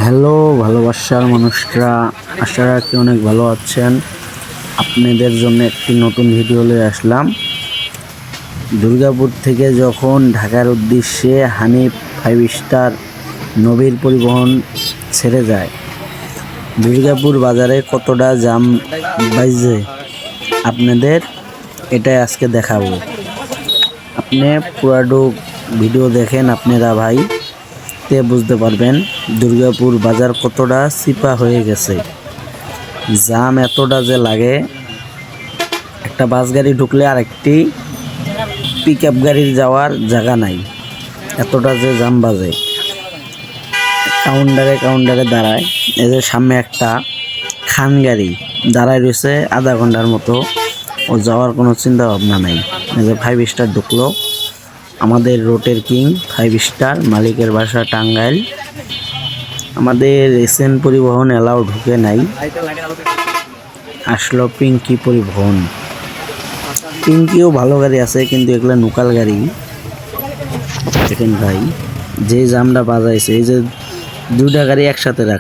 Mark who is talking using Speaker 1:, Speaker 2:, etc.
Speaker 1: Hello ভালোবাসার মানুষরা, আশা রাখি অনেক ভালো আছেন। আপনাদের জন্য একটি নতুন ভিডিও নিয়ে আসলাম। দুর্গাপুর থেকে যখন ঢাকার উদ্দেশ্যে হানিফ 5 স্টার নবীর পরিবহন ছেড়ে যায়, দুর্গাপুর বাজারে কতটা জাম বাজে আপনাদের এটাই আজকে দেখাবো। আপনি পুরো ভিডিও দেখেন আপনারা ভাই, তে বুঝতে পারবেন দুর্গাপুর বাজার কতটা চিপা হয়ে গেছে। জাম এতটা যে লাগে, একটা বাস গাড়ি ঢুকলে আরেকটি পিক আপ গাড়ির যাওয়ার জায়গা নাই, এতটা যে জাম বাজে। কাউন্টারে দাঁড়ায়, এই যে সামনে একটা খান গাড়ি দাঁড়ায় রয়েছে আধা ঘন্টার মতো, ও যাওয়ার কোনো চিন্তা ভাবনা নাই। এই যে 5 স্টার ঢুকলো, আমাদের রোটের কিং 5 স্টার, মালিকের বাসা টাঙ্গাইল। আমাদের এসএন পরিবহন এলাও ঢুকে নাই, আসলো পিঙ্কি পরিবহন। পিঙ্কিও ভালো গাড়ি আছে, কিন্তু এগুলো লোকাল গাড়ি। দেখেন ভাই, যে জামটা বাজাইছে, এই যে দুইটা গাড়ি একসাথে রাখ